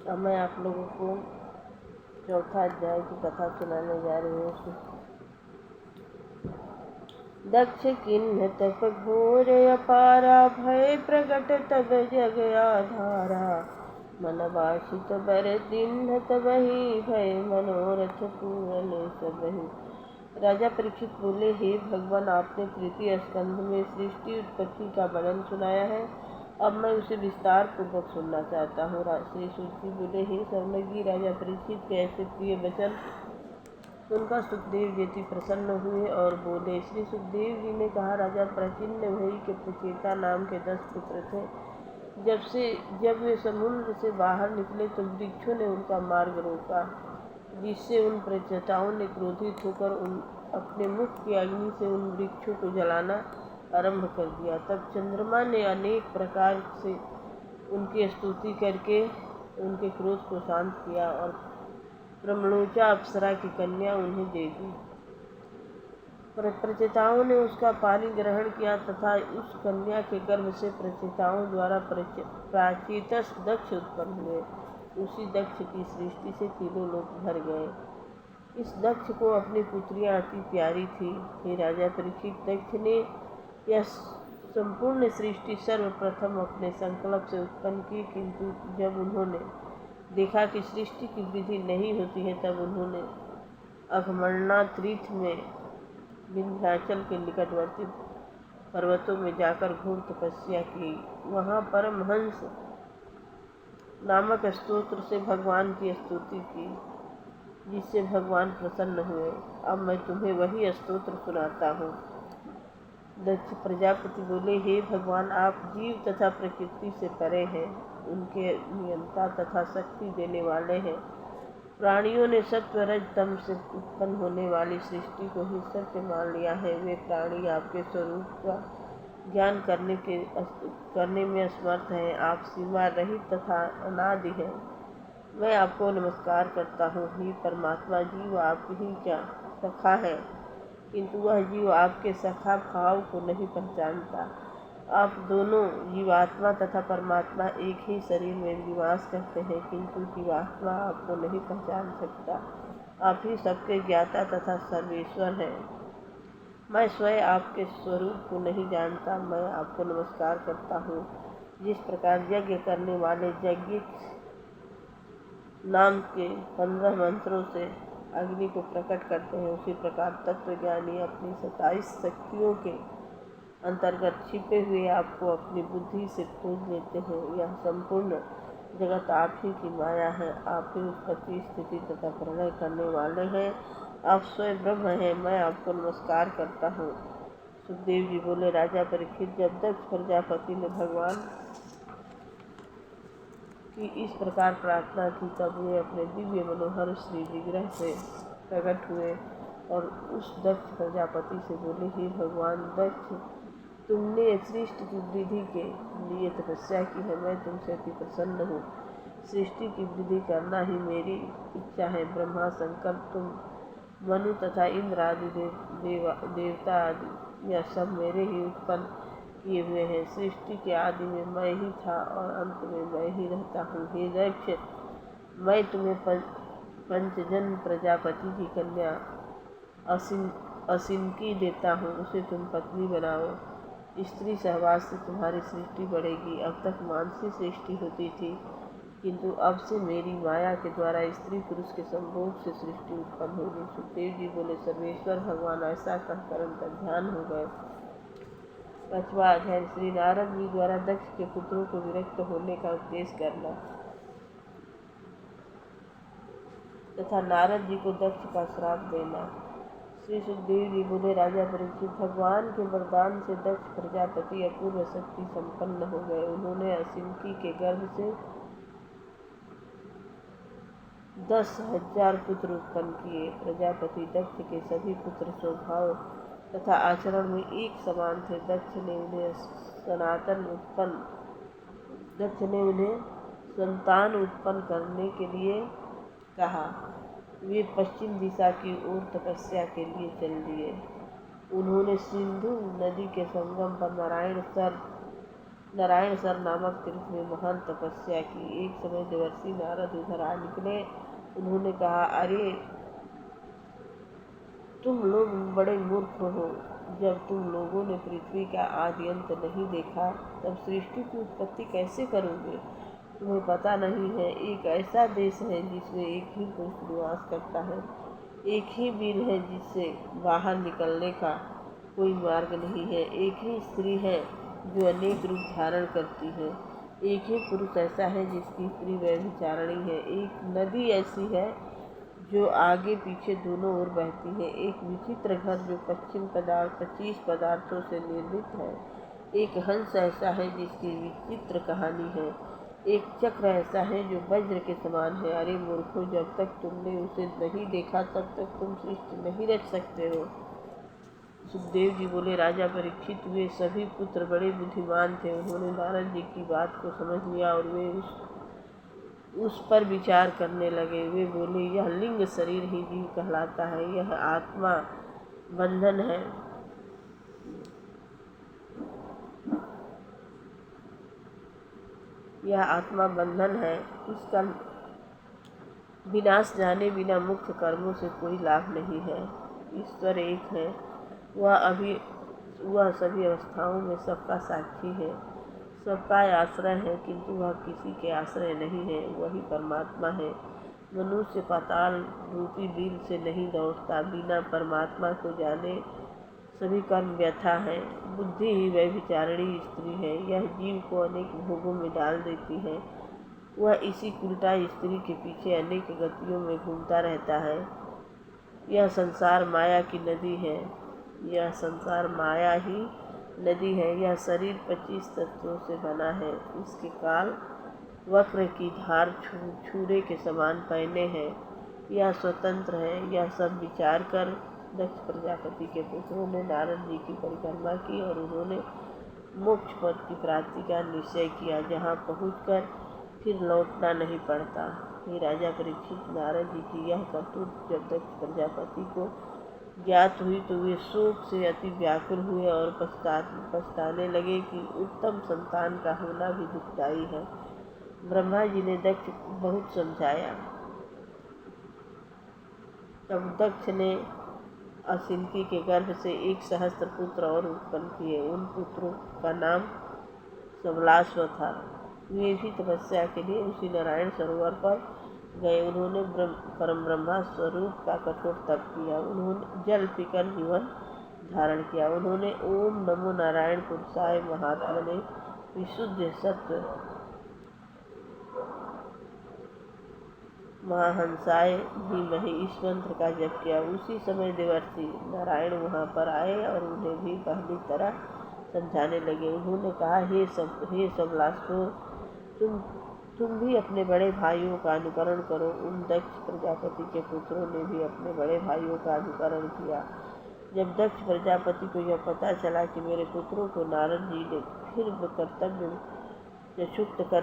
अब मैं आप लोगों को चौथा अध्याय की कथा सुनाने जा रही हूँ। दक्ष किन्ह तप घोर अपारा, भय प्रगट तब जग आधारा। मन वासित बर दीन्ह तबहि, भय मनोरथ पूरन सबहि। राजा परीक्षित बोले, हे भगवान, आपने तृतीय स्कंध में सृष्टि उत्पत्ति का वर्णन सुनाया है। अब मैं उसे विस्तार पूर्वक सुनना चाहता हूँ। श्री सूत जी बोले, हे शौनक, राजा परीक्षित के ऐसे प्रिय वचन सुनकर सुखदेव जी प्रसन्न हुए और बोले। श्री सुखदेव जी ने कहा, राजा प्रचिन्न भई के प्रचेता नाम के 10 पुत्र थे। जब वे समुद्र से बाहर निकले तो वृक्षों ने उनका मार्ग रोका, जिससे उन प्रचेताओं ने क्रोधित होकर अपने मुख की अग्नि से उन वृक्षों को जलाना आरंभ कर दिया। तब चंद्रमा ने अनेक प्रकार से उनकी स्तुति करके उनके क्रोध को शांत किया और ब्रह्मलोचा अप्सरा की कन्या उन्हें दे दी। प्रचेताओं ने उसका पानी ग्रहण किया तथा उस कन्या के गर्भ से प्रचेताओं द्वारा प्राचीतस दक्ष उत्पन्न हुए। उसी दक्ष की सृष्टि से तीनों लोक भर गए। इस दक्ष को अपनी पुत्रियां अति प्यारी थी। हे राजा परीक्षित, दक्ष ने यह संपूर्ण सृष्टि सर्वप्रथम अपने संकल्प से उत्पन्न की, किंतु जब उन्होंने देखा कि सृष्टि की वृद्धि नहीं होती है, तब उन्होंने अघमरणा तीर्थ में विंध्याचल के निकटवर्ती पर्वतों में जाकर घोर तपस्या की। वहाँ परमहंस नामक स्तोत्र से भगवान की स्तुति की, जिससे भगवान प्रसन्न हुए। अब मैं तुम्हें वही स्तोत्र सुनाता हूँ। दक्ष प्रजापति बोले, हे भगवान, आप जीव तथा प्रकृति से परे हैं, उनके नियंता तथा शक्ति देने वाले हैं। प्राणियों ने सत्व रज तम से उत्पन्न होने वाली सृष्टि को ही सत्य मान लिया है। वे प्राणी आपके स्वरूप का ज्ञान करने में असमर्थ हैं। आप सीमा रहित तथा अनादि हैं। मैं आपको नमस्कार करता हूँ। ही परमात्मा, जीव आपकी ही क्या सखा है, किंतु वह जीव आपके सखा भाव को नहीं पहचानता। आप दोनों जीवात्मा तथा परमात्मा एक ही शरीर में निवास करते हैं, किंतु जीवात्मा आपको नहीं पहचान सकता। आप ही सबके ज्ञाता तथा सर्वेश्वर हैं। मैं स्वयं आपके स्वरूप को नहीं जानता। मैं आपको नमस्कार करता हूँ। जिस प्रकार यज्ञ करने वाले यज्ञ नाम के 15 मंत्रों से अग्नि को प्रकट करते हैं, उसी प्रकार तत्वज्ञानी अपनी 27 शक्तियों के अंतर्गत छिपे हुए आपको अपनी बुद्धि से खोज लेते हैं। यह संपूर्ण जगत आप ही की माया है। आप ही उत्पत्ति, स्थिति तथा प्रलय करने वाले हैं। आप स्वयं ब्रह्म हैं। मैं आपको नमस्कार करता हूँ। सुखदेव जी बोले, राजा परीक्षित, जब दक्ष प्रजापति ने भगवान की इस प्रकार प्रार्थना की, तब वे अपने दिव्य मनोहर श्री विग्रह से प्रकट हुए और उस दक्ष प्रजापति से बोले, हे भगवान दक्ष, तुमने सृष्टि की वृद्धि के लिए तपस्या की है। मैं तुमसे अति प्रसन्न हूँ। सृष्टि की वृद्धि करना ही मेरी इच्छा है। ब्रह्मा, शंकर, तुम, मनु तथा इंद्र आदि देवता आदि यह सब मेरे ही उत्पन्न किए हुए हैं। सृष्टि के आदि में मैं ही था और अंत में मैं ही रहता हूँ। हे दक्ष, मैं तुम्हें पंचजन प्रजापति की कन्या असिनकी देता हूँ। उसे तुम पत्नी बनाओ। स्त्री सहवास से तुम्हारी सृष्टि बढ़ेगी। अब तक मानसी सृष्टि होती थी, किंतु अब से मेरी माया के द्वारा स्त्री पुरुष के संभोग से सृष्टि उत्पन्न होगी। सुखदेव जी बोले, सर्वेश्वर भगवान ऐसा कहकर अंतर ध्यान हो गए। 5वां अध्याय, श्री नारद जी द्वारा दक्ष के पुत्रों को विरक्त होने का उपदेश करना तथा नारद जी को दक्ष का श्राप देना। श्री सुखदेव जी बोले, राजा परीक्षित, भगवान के वरदान से दक्ष प्रजापति अपूर्व शक्ति संपन्न हो गए। उन्होंने असिनकी के गर्भ से 10,000 पुत्र उत्पन्न किए। प्रजापति दक्ष के सभी पुत्र स्वभाव तथा आचरण में एक समान थे। दक्ष ने उन्हें संतान उत्पन्न करने के लिए कहा। वे पश्चिम दिशा की ओर तपस्या के लिए चल दिए। उन्होंने सिंधु नदी के संगम पर नारायण सर नारायण सर नामक तीर्थ में महान तपस्या की। एक समय देवर्षि नारद उधर आ निकले। उन्होंने कहा, अरे तुम लोग बड़े मूर्ख हो। जब तुम लोगों ने पृथ्वी का आदि अंत नहीं देखा तब सृष्टि की उत्पत्ति कैसे करोगे? तुम्हें पता नहीं है, एक ऐसा देश है जिसमें एक ही पुरुष निवास करता है, एक ही बिल है जिससे बाहर निकलने का कोई मार्ग नहीं है, एक ही स्त्री है जो अनेक रूप धारण करती है, एक ही पुरुष ऐसा है जिसकी स्त्री व्यभिचारिणी है, एक नदी ऐसी है जो आगे पीछे दोनों ओर बहती है, एक विचित्र घर जो 25 पदार्थों से निर्मित है, एक हंस ऐसा है जिसकी विचित्र कहानी है, एक चक्र ऐसा है जो वज्र के समान है। अरे मूर्खों, जब तक तुमने उसे नहीं देखा तब तक तुम सृष्टि नहीं रच सकते हो। सुखदेव जी बोले, राजा परीक्षित, वे सभी पुत्र बड़े बुद्धिमान थे। उन्होंने नारद जी की बात को समझ लिया और वे उस पर विचार करने लगे। वे बोले, यह लिंग शरीर ही जीव कहलाता है, यह आत्मा बंधन है, यह आत्मा बंधन है, इसका विनाश जाने बिना मुख्य कर्मों से कोई लाभ नहीं है। ईश्वर एक है, वह सभी अवस्थाओं में सबका साक्षी है, सबका आश्रय है, किंतु वह किसी के आश्रय नहीं है, वही परमात्मा है। मनुष्य पाताल रूपी बिल से नहीं दौड़ता, बिना परमात्मा को जाने सभी कर्म व्यथा है। बुद्धि ही व्यभिचारिणी स्त्री है, यह जीव को अनेक भोगों में डाल देती है, वह इसी उल्टा स्त्री के पीछे अनेक गतियों में घूमता रहता है। यह संसार माया की नदी है, यह संसार माया ही नदी है। यह शरीर 25 तत्वों से बना है, इसके काल वक्र की धार छुरे के समान पहने हैं, यह स्वतंत्र है। यह सब विचार कर दक्ष प्रजापति के पुत्रों ने नारद जी की परिक्रमा की और उन्होंने मोक्ष पद की प्राप्ति का निश्चय किया, जहाँ पहुंचकर फिर लौटना नहीं पड़ता। हे राजा परीक्षित, नारद जी की यह करतूत जब दक्ष प्रजापति को ज्ञात हुई तो वे शोक से अति व्याकुल हुए और पछताने लगे कि उत्तम संतान का होना भी दुखदायी है। ब्रह्मा जी ने दक्ष बहुत समझाया। तब दक्ष ने असिंती के गर्भ से 1 सहस्त्र पुत्र और उत्पन्न किए। उन पुत्रों का नाम सबलाश्व था। वे भी तपस्या के लिए उसी नारायण सरोवर पर गए। उन्होंने परम ब्रह्मा स्वरूप का कठोर तप किया। उन्होंने जल पीकर जीवन धारण किया। उन्होंने ओम नमो नारायण पुरुषाय महात्मने विशुद्ध सत्व महाहंसाय धीमहि इस मंत्र का जप किया। उसी समय देवर्षि नारायण वहाँ पर आए और उन्हें भी पहली तरह समझाने लगे। उन्होंने कहा, हे सबलाश्वो, तुम भी अपने बड़े भाइयों का अनुकरण करो। उन दक्ष प्रजापति के पुत्रों ने भी अपने बड़े भाइयों का अनुकरण किया। जब दक्ष प्रजापति को यह पता चला कि मेरे पुत्रों को नारद जी ने फिर कर्तव्य क्षुब्ध कर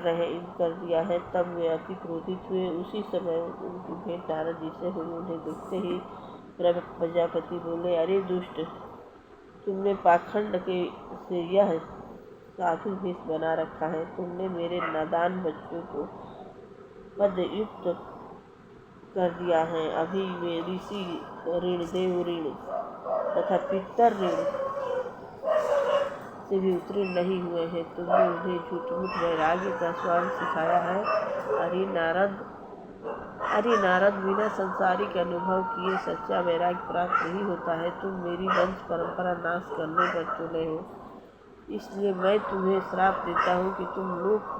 दिया है, तब वे अति क्रोधित हुए। उसी समय उनकी भेंट नारद जी से हुई। उन्हें देखते ही प्रजापति बोले, अरे दुष्ट, तुमने पाखंड से यह साधु भेष बना रखा है। तुमने मेरे नादान बच्चों को पदयुक्त कर दिया है। अभी वे ऋषि ऋण, देव ऋण तथा पितर ऋण से भी उत्तीर्ण नहीं हुए हैं। तुमने उन्हें झूठ-मूठ वैराग्य का स्वांग सिखाया है। अरे नारद, बिना संसारिक अनुभव किए सच्चा वैराग्य प्राप्त नहीं होता है। तुम मेरी वंश परंपरा नाश करने पर तुले हो, इसलिए मैं तुम्हें श्राप देता हूँ कि तुम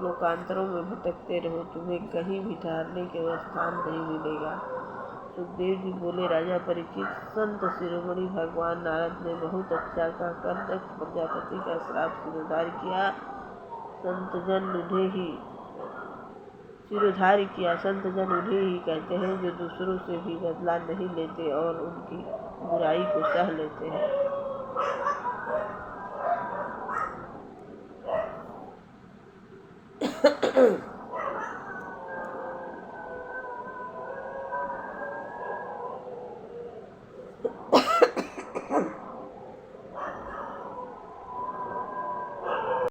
लोकांतरों में भटकते रहो, तुम्हें कहीं भी ठहरने के स्थान नहीं मिलेगा। सुखदेव जी बोले, राजा परीक्षित, संत शिरोमणि भगवान नारद ने बहुत अच्छा कहकर दक्ष प्रजापति का श्राप सिरोधार्य किया। संतजन उन्हें ही कहते हैं जो दूसरों से भी बदला नहीं लेते और उनकी बुराई को सह लेते हैं।